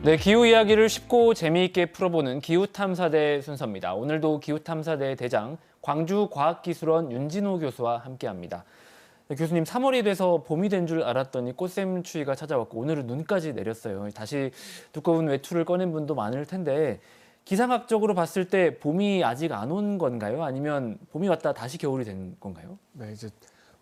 네, 기후 이야기를 쉽고 재미있게 풀어보는 기후탐사대 순서입니다. 오늘도 기후탐사대 대장 광주과학기술원 윤진호 교수와 함께합니다. 네, 교수님, 3월이 돼서 봄이 된 줄 알았더니 꽃샘추위가 찾아왔고 오늘은 눈까지 내렸어요. 다시 두꺼운 외투를 꺼낸 분도 많을 텐데 기상학적으로 봤을 때 봄이 아직 안 온 건가요? 아니면 봄이 왔다 다시 겨울이 된 건가요? 네, 이제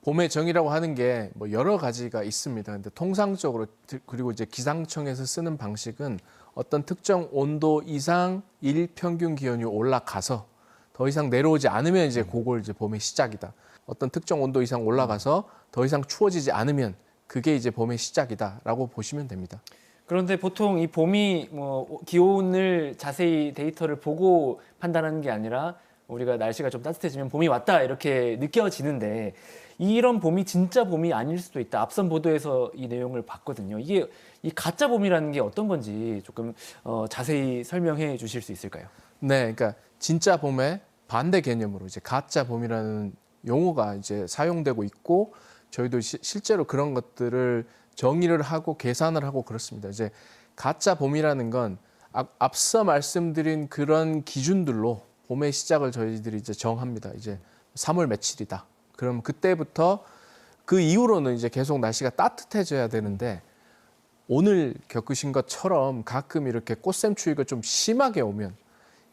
봄의 정의라고 하는 게 뭐 여러 가지가 있습니다. 근데 통상적으로 그리고 이제 기상청에서 쓰는 방식은 어떤 특정 온도 이상 일평균 기온이 올라가서 더 이상 내려오지 않으면 이제 그걸 이제 봄의 시작이다. 어떤 특정 온도 이상 올라가서 더 이상 추워지지 않으면 그게 이제 봄의 시작이다라고 보시면 됩니다. 그런데 보통 이 봄이 기온을 자세히 데이터를 보고 판단하는 게 아니라 우리가 날씨가 좀 따뜻해지면 봄이 왔다 이렇게 느껴지는데 이런 봄이 진짜 봄이 아닐 수도 있다. 앞선 보도에서 이 내용을 봤거든요. 이게 이 가짜 봄이라는 게 어떤 건지 조금 자세히 설명해 주실 수 있을까요? 네, 그러니까 진짜 봄의 반대 개념으로 이제 가짜 봄이라는 용어가 이제 사용되고 있고 저희도 실제로 그런 것들을 정의를 하고 계산을 하고 그렇습니다. 이제 가짜 봄이라는 건 앞서 말씀드린 그런 기준들로 봄의 시작을 저희들이 이제 정합니다. 이제 3월 며칠이다. 그럼 그때부터 그 이후로는 이제 계속 날씨가 따뜻해져야 되는데 오늘 겪으신 것처럼 가끔 이렇게 꽃샘추위가 좀 심하게 오면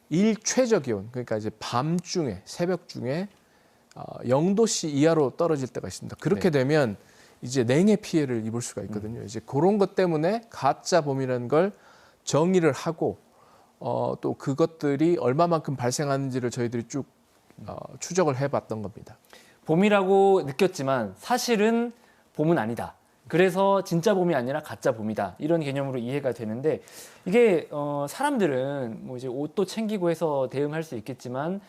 일최저 기온, 그러니까 이제 밤중에 새벽 중에 0도씨 이하로 떨어질 때가 있습니다. 그렇게 되면 이제 냉해 피해를 입을 수가 있거든요. 이제 그런 것 때문에 가짜 봄이라는 걸 정의를 하고 또 그것들이 얼마만큼 발생하는지를 저희들이 쭉 추적을 해봤던 겁니다. 봄이라고 느꼈지만 사실은 봄은 아니다. 그래서 진짜 봄이 아니라 가짜 봄이다. 이런 개념으로 이해가 되는데 이게 사람들은 뭐 이제 옷도 챙기고 해서 대응할 수 있겠지만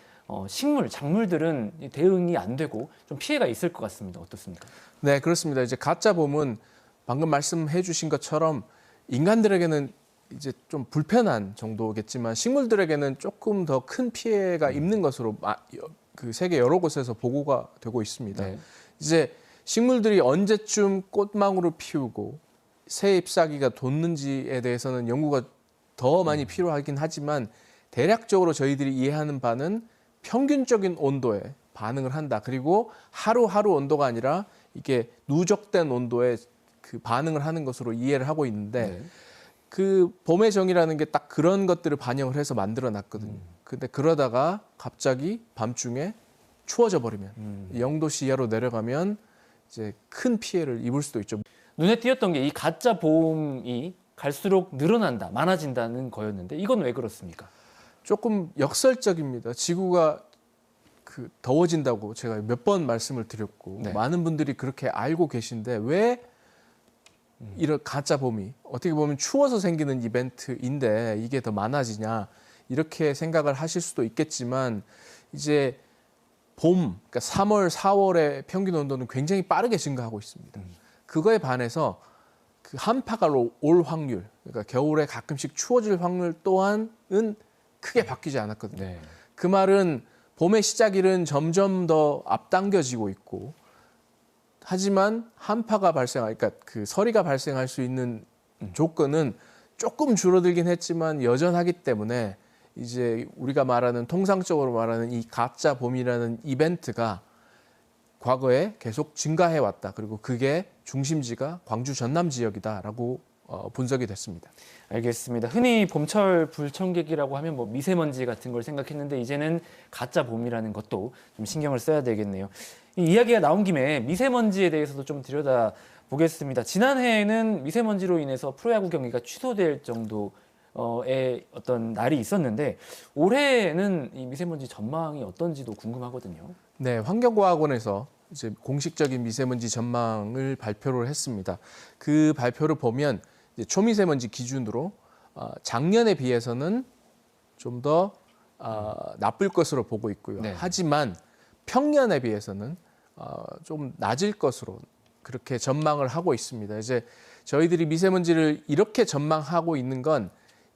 식물, 작물들은 대응이 안 되고 좀 피해가 있을 것 같습니다. 어떻습니까? 네, 그렇습니다. 이제 가짜 봄은 방금 말씀해 주신 것처럼 인간들에게는 이제 좀 불편한 정도겠지만 식물들에게는 조금 더 큰 피해가 입는 것으로 그 세계 여러 곳에서 보고가 되고 있습니다. 네. 이제 식물들이 언제쯤 꽃망울을 피우고 새 잎사귀가 돋는지에 대해서는 연구가 더 많이 필요하긴 하지만 대략적으로 저희들이 이해하는 바는 평균적인 온도에 반응을 한다. 그리고 하루하루 온도가 아니라 이게 누적된 온도에 그 반응을 하는 것으로 이해를 하고 있는데 그 봄의 정이라는 게 딱 그런 것들을 반영을 해서 만들어 놨거든요. 근데 그러다가 갑자기 밤중에 추워져 버리면 0도씨 이하로 내려가면 이제 큰 피해를 입을 수도 있죠. 눈에 띄었던 게 이 가짜 봄이 갈수록 늘어난다, 많아진다는 거였는데 이건 왜 그렇습니까? 조금 역설적입니다. 지구가 그 더워진다고 제가 몇 번 말씀을 드렸고 많은 분들이 그렇게 알고 계신데 왜 이런 가짜 봄이 어떻게 보면 추워서 생기는 이벤트인데 이게 더 많아지냐 이렇게 생각을 하실 수도 있겠지만 이제 봄, 그러니까 3월, 4월의 평균 온도는 굉장히 빠르게 증가하고 있습니다. 그거에 반해서 그 한파가 올 확률, 그러니까 겨울에 가끔씩 추워질 확률 또한은 크게 바뀌지 않았거든요. 네. 그 말은 봄의 시작일은 점점 더 앞당겨지고 있고 하지만 한파가 그러니까 그 서리가 발생할 수 있는 조건은 조금 줄어들긴 했지만 여전하기 때문에 이제 우리가 말하는 통상적으로 말하는 이 가짜 봄이라는 이벤트가 과거에 계속 증가해 왔다. 그리고 그게 중심지가 광주 전남 지역이다라고 분석이 됐습니다. 알겠습니다. 흔히 봄철 불청객이라고 하면 뭐 미세먼지 같은 걸 생각했는데 이제는 가짜 봄이라는 것도 좀 신경을 써야 되겠네요. 이 이야기가 나온 김에 미세먼지에 대해서도 좀 들여다 보겠습니다. 지난해에는 미세먼지로 인해서 프로야구 경기가 취소될 정도의 어떤 날이 있었는데 올해는 이 미세먼지 전망이 어떤지도 궁금하거든요. 네, 환경과학원에서 이제 공식적인 미세먼지 전망을 발표를 했습니다. 그 발표를 보면 이제 초미세먼지 기준으로 작년에 비해서는 좀 더 나쁠 것으로 보고 있고요. 네. 하지만 평년에 비해서는 좀 낮을 것으로 그렇게 전망을 하고 있습니다. 이제 저희들이 미세먼지를 이렇게 전망하고 있는 건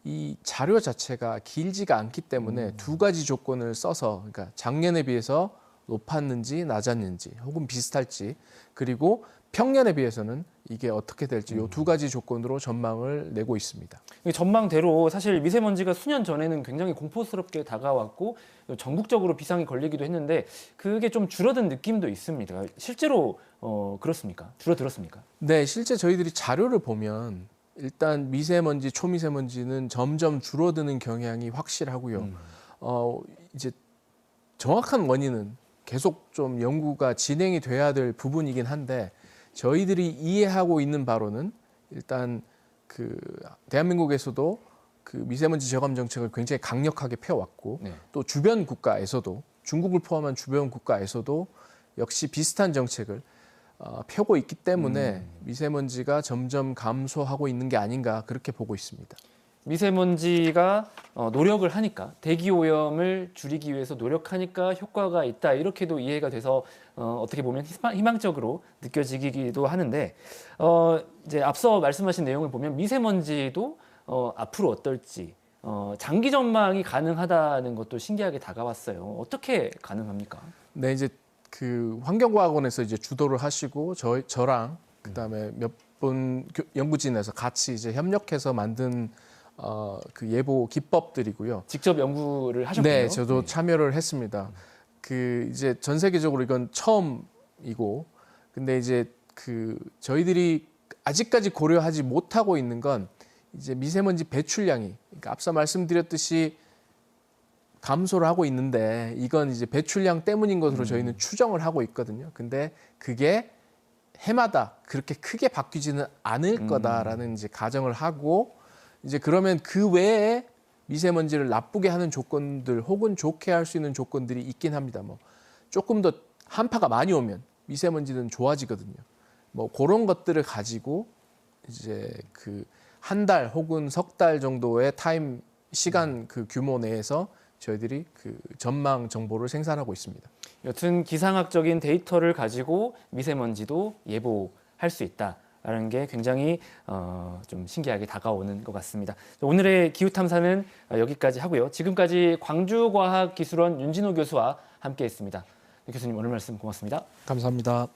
이 자료 자체가 길지가 않기 때문에 두 가지 조건을 써서 그러니까 작년에 비해서 높았는지 낮았는지 혹은 비슷할지 그리고 평년에 비해서는 이게 어떻게 될지 이 두 가지 조건으로 전망을 내고 있습니다. 전망대로 사실 미세먼지가 수년 전에는 굉장히 공포스럽게 다가왔고 전국적으로 비상이 걸리기도 했는데 그게 좀 줄어든 느낌도 있습니다. 실제로 그렇습니까? 줄어들었습니까? 네, 실제 저희들이 자료를 보면 일단 미세먼지, 초미세먼지는 점점 줄어드는 경향이 확실하고요. 이제 정확한 원인은 계속 좀 연구가 진행이 돼야 될 부분이긴 한데 저희들이 이해하고 있는 바로는 일단 그 대한민국에서도 그 미세먼지 저감 정책을 굉장히 강력하게 펴왔고 네. 또 주변 국가에서도 중국을 포함한 주변 국가에서도 역시 비슷한 정책을 펴고 있기 때문에 미세먼지가 점점 감소하고 있는 게 아닌가 그렇게 보고 있습니다. 미세먼지가 노력을 하니까 대기 오염을 줄이기 위해서 노력하니까 효과가 있다 이렇게도 이해가 돼서 어떻게 보면 희망적으로 느껴지기도 하는데 이제 앞서 말씀하신 내용을 보면 미세먼지도 앞으로 어떨지 장기 전망이 가능하다는 것도 신기하게 다가왔어요. 어떻게 가능합니까? 네, 이제 그 환경과학원에서 이제 주도를 하시고 저랑 그다음에 몇 분 연구진에서 같이 이제 협력해서 만든 그 예보 기법들이고요. 직접 연구를 하셨군요. 네, 저도 참여를 했습니다. 그 이제 전 세계적으로 이건 처음이고, 근데 이제 그 저희들이 아직까지 고려하지 못하고 있는 건 이제 미세먼지 배출량이, 그러니까 앞서 말씀드렸듯이 감소를 하고 있는데 이건 이제 배출량 때문인 것으로 저희는 추정을 하고 있거든요. 근데 그게 해마다 그렇게 크게 바뀌지는 않을 거다라는 이제 가정을 하고 이제 그러면 그 외에 미세먼지를 나쁘게 하는 조건들 혹은 좋게 할 수 있는 조건들이 있긴 합니다. 뭐 조금 더 한파가 많이 오면 미세먼지는 좋아지거든요. 뭐 그런 것들을 가지고 이제 그 한 달 혹은 석 달 정도의 타임 시간 그 규모 내에서 저희들이 그 전망 정보를 생산하고 있습니다. 여튼 기상학적인 데이터를 가지고 미세먼지도 예보할 수 있다라는 게 굉장히 좀 신기하게 다가오는 것 같습니다. 오늘의 기후탐사는 여기까지 하고요. 지금까지 광주과학기술원 윤진호 교수와 함께했습니다. 교수님 오늘 말씀 고맙습니다. 감사합니다.